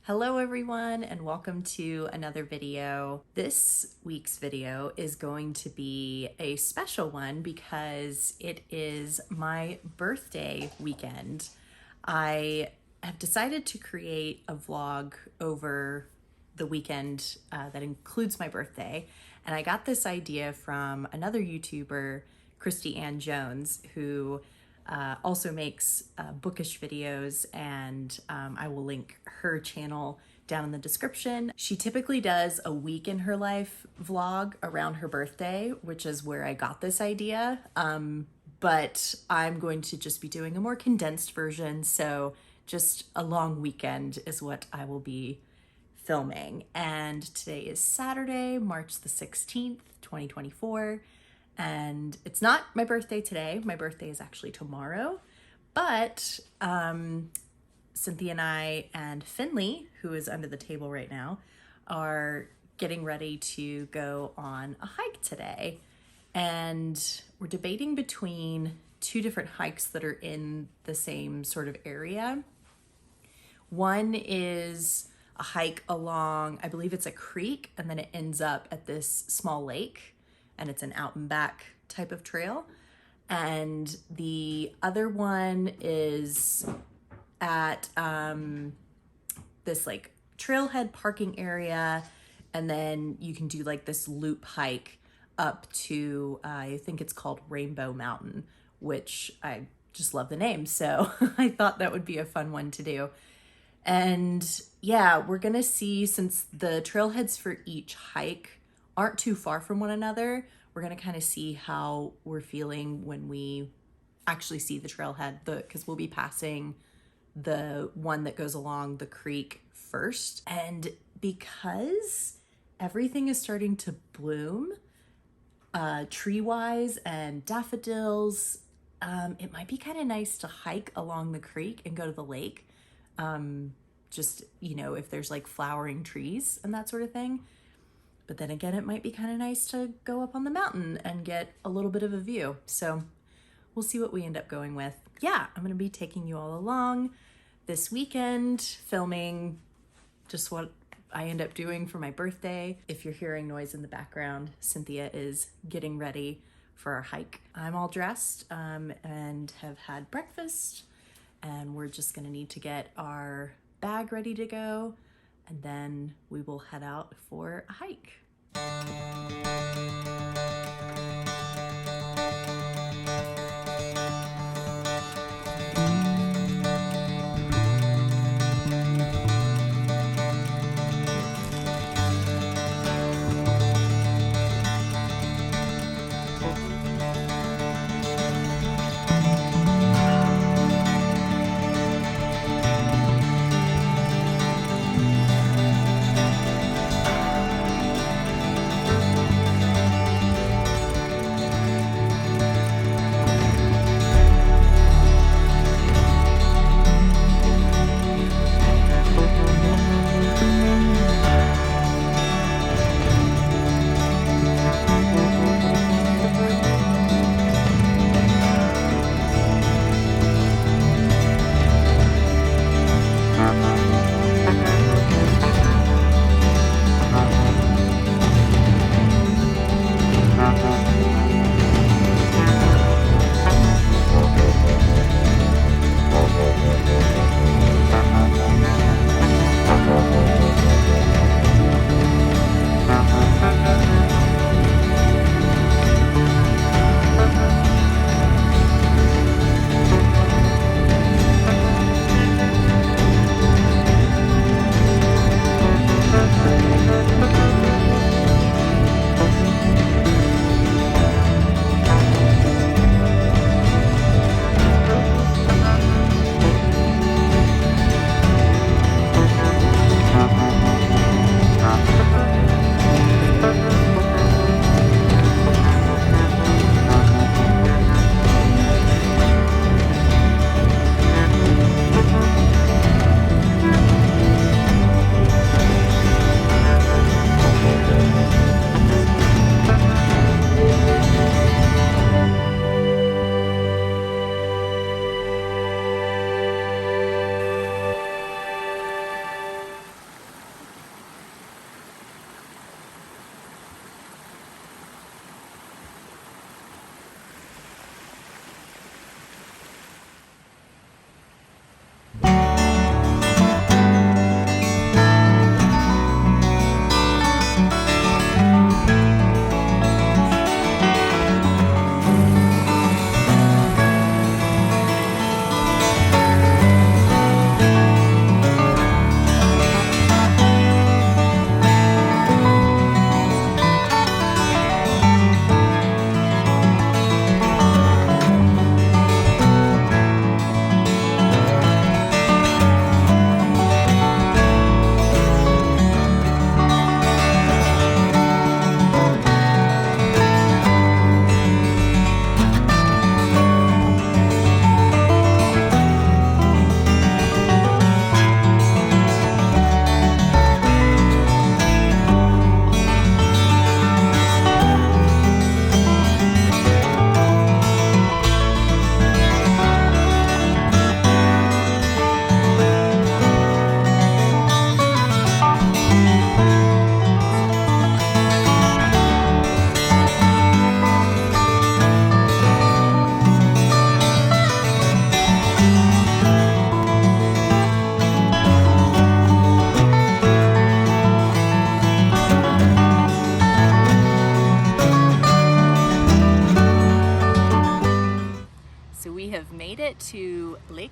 Hello everyone and welcome to another video. This week's video is going to be a special one because it is my birthday weekend. I have decided to create a vlog over the weekend that includes my birthday, and I got this idea from another YouTuber, Christy Ann Jones, who also makes bookish videos, and I will link her channel down in the description. She typically does a week in her life vlog around her birthday, which is where I got this idea. But I'm going to just be doing a more condensed version, so just a long weekend is what I will be filming. And today is Saturday, March the 16th, 2024. And it's not my birthday today. My birthday is actually tomorrow. But Cynthia and I and Finley, who is under the table right now, are getting ready to go on a hike today. And we're debating between two different hikes that are in the same sort of area. One is a hike along, I believe it's a creek, and then it ends up at this small lake. And it's an out and back type of trail. And the other one is at this like trailhead parking area. And then you can do like this loop hike up to, I think it's called Rainbow Mountain, which I just love the name. So I thought that would be a fun one to do. And yeah, we're gonna see, since the trailheads for each hike aren't too far from one another, we're gonna kind of see how we're feeling when we actually see the trailhead, because we'll be passing the one that goes along the creek first. And because everything is starting to bloom, tree-wise, and daffodils, it might be kind of nice to hike along the creek and go to the lake. Just, you know, if there's like flowering trees and that sort of thing. But then again, it might be kind of nice to go up on the mountain and get a little bit of a view. So we'll see what we end up going with. Yeah, I'm gonna be taking you all along this weekend, filming just what I end up doing for my birthday. If you're hearing noise in the background, Cynthia is getting ready for our hike. I'm all dressed and have had breakfast, and we're just gonna need to get our bag ready to go, and then we will head out for a hike.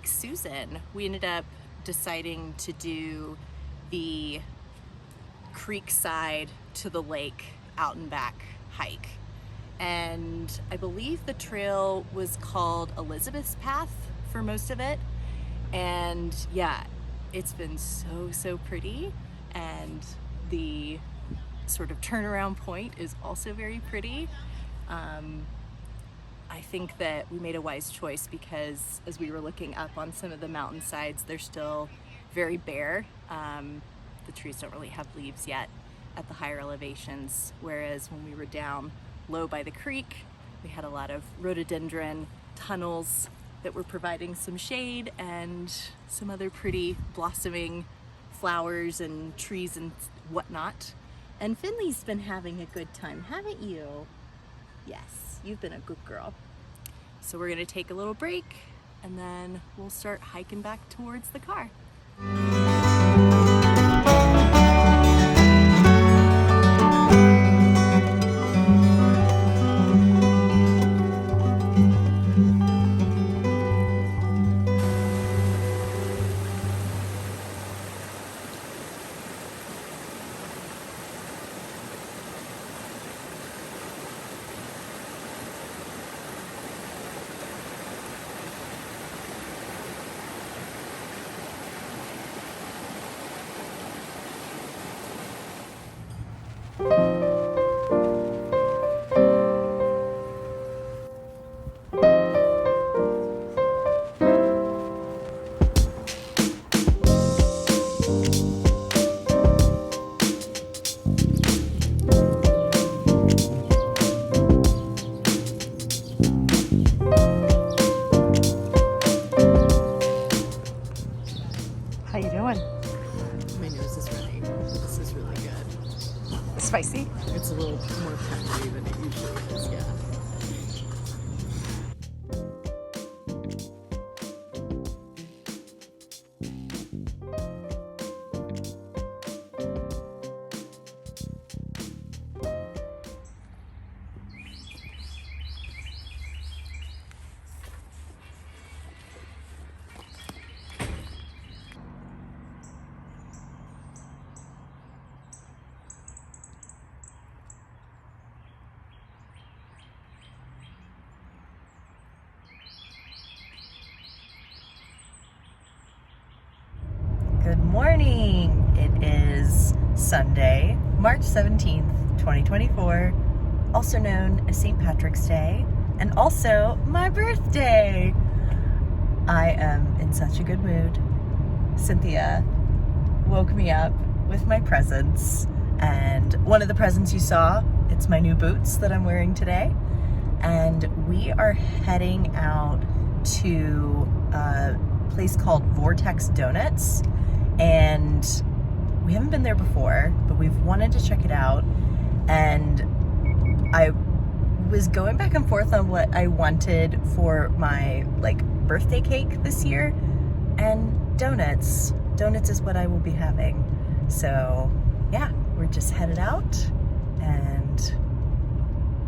like Susan, we ended up deciding to do the creek side to the lake out and back hike. And I believe the trail was called Elizabeth's Path for most of it. And yeah, it's been so pretty. And the sort of turnaround point is also very pretty. I think that we made a wise choice because as we were looking up on some of the mountainsides, they're still very bare. The trees don't really have leaves yet at the higher elevations, whereas when we were down low by the creek, we had a lot of rhododendron tunnels that were providing some shade and some other pretty blossoming flowers and trees and whatnot. And Finley's been having a good time, haven't you? Yes, you've been a good girl. So we're gonna take a little break and then we'll start hiking back towards the car. How you doing? My nose is running. This is really good. Spicy? It's a little more peppery than it usually is, yeah. Good morning. It is Sunday, March 17th, 2024, also known as St. Patrick's Day, and also my birthday. I am in such a good mood. Cynthia woke me up with my presents, and one of the presents you saw, it's my new boots that I'm wearing today, and we are heading out to a place called Vortex Doughnuts. And we haven't been there before, but we've wanted to check it out. And I was going back and forth on what I wanted for my birthday cake this year, and donuts is what I will be having. So yeah, we're just headed out, and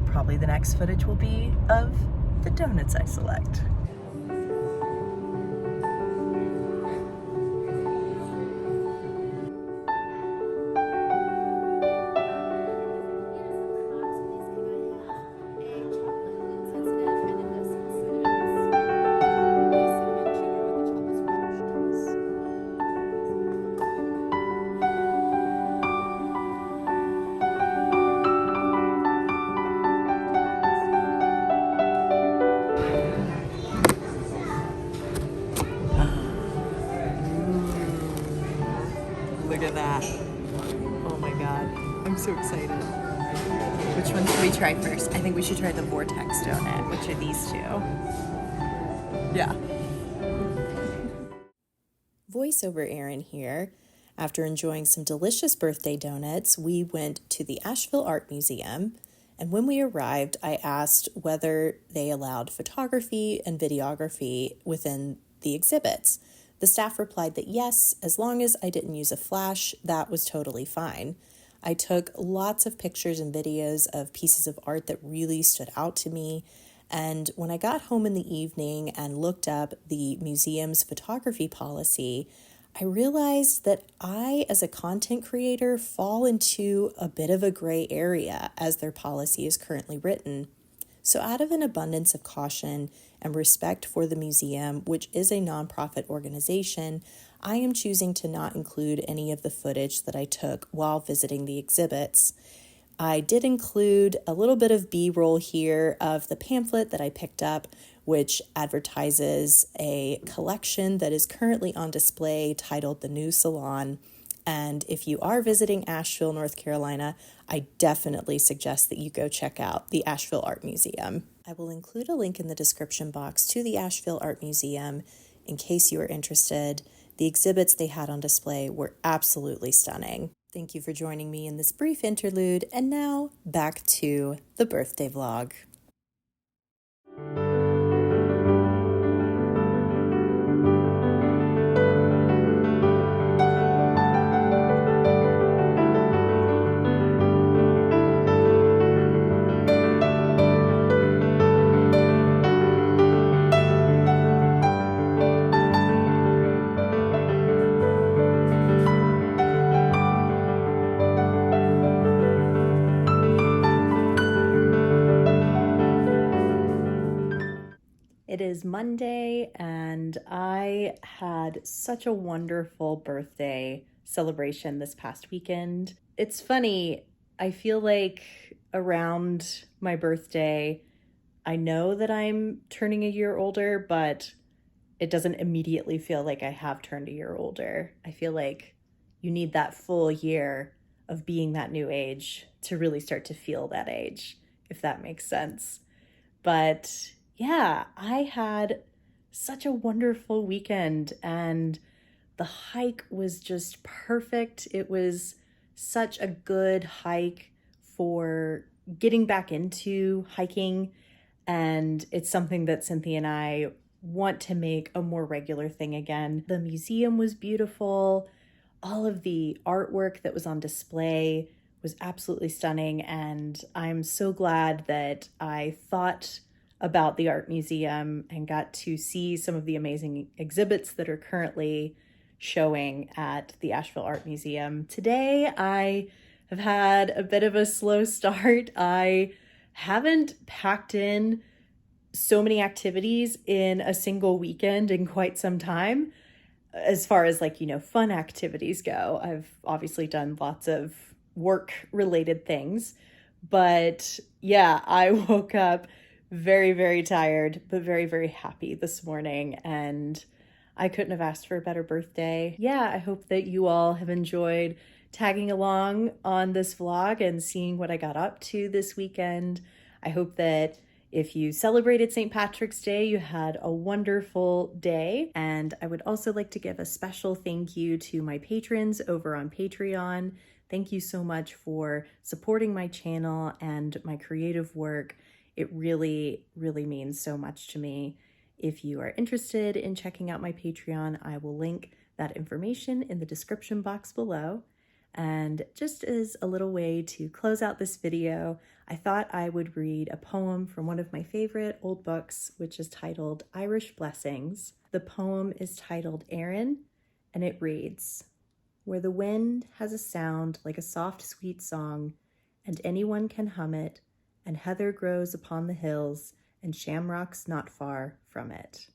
probably the next footage will be of the donuts I select. Look at that. Oh my god. I'm so excited. Which one should we try first? I think we should try the Vortex donut, which are these two. Yeah. Voiceover Erin here. After enjoying some delicious birthday donuts, we went to the Asheville Art Museum, and when we arrived, I asked whether they allowed photography and videography within the exhibits. The staff replied that yes, as long as I didn't use a flash, that was totally fine. I took lots of pictures and videos of pieces of art that really stood out to me, And when I got home in the evening and looked up the museum's photography policy, I realized that I, as a content creator, fall into a bit of a gray area as their policy is currently written. So out of an abundance of caution and respect for the museum, which is a nonprofit organization, I am choosing to not include any of the footage that I took while visiting the exhibits. I did include a little bit of B-roll here of the pamphlet that I picked up, which advertises a collection that is currently on display titled The New Salon. And if you are visiting Asheville, North Carolina, I definitely suggest that you go check out the Asheville Art Museum. I will include a link in the description box to the Asheville Art Museum in case you are interested. The exhibits they had on display were absolutely stunning. Thank you for joining me in this brief interlude, and now back to the birthday vlog. It is Monday, and I had such a wonderful birthday celebration this past weekend. It's funny, I feel like around my birthday, I know that I'm turning a year older, but it doesn't immediately feel like I have turned a year older. I feel like you need that full year of being that new age to really start to feel that age, if that makes sense. But yeah, I had such a wonderful weekend, and the hike was just perfect. It was such a good hike for getting back into hiking, and it's something that Cynthia and I want to make a more regular thing again. The museum was beautiful. All of the artwork that was on display was absolutely stunning, and I'm so glad that I thought about the art museum and got to see some of the amazing exhibits that are currently showing at the Asheville Art Museum. Today, I have had a bit of a slow start. I haven't packed in so many activities in a single weekend in quite some time. As far as fun activities go, I've obviously done lots of work related things, but yeah, I woke up very, very tired, but very, very happy this morning, and I couldn't have asked for a better birthday. Yeah, I hope that you all have enjoyed tagging along on this vlog and seeing what I got up to this weekend. I hope that if you celebrated St. Patrick's Day, you had a wonderful day. And I would also like to give a special thank you to my patrons over on Patreon. Thank you so much for supporting my channel and my creative work. It really, really means so much to me. If you are interested in checking out my Patreon, I will link that information in the description box below. And just as a little way to close out this video, I thought I would read a poem from one of my favorite old books, which is titled Irish Blessings. The poem is titled Erin, and it reads, "Where the wind has a sound like a soft, sweet song, and anyone can hum it, and heather grows upon the hills, and shamrocks not far from it."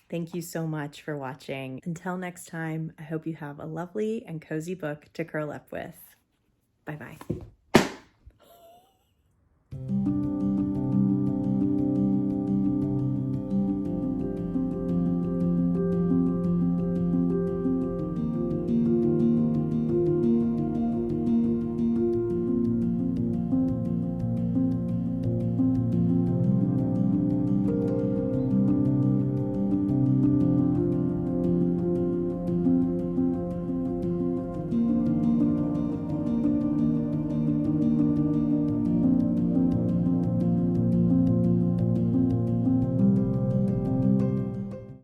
Thank you so much for watching. Until next time, I hope you have a lovely and cozy book to curl up with. Bye-bye.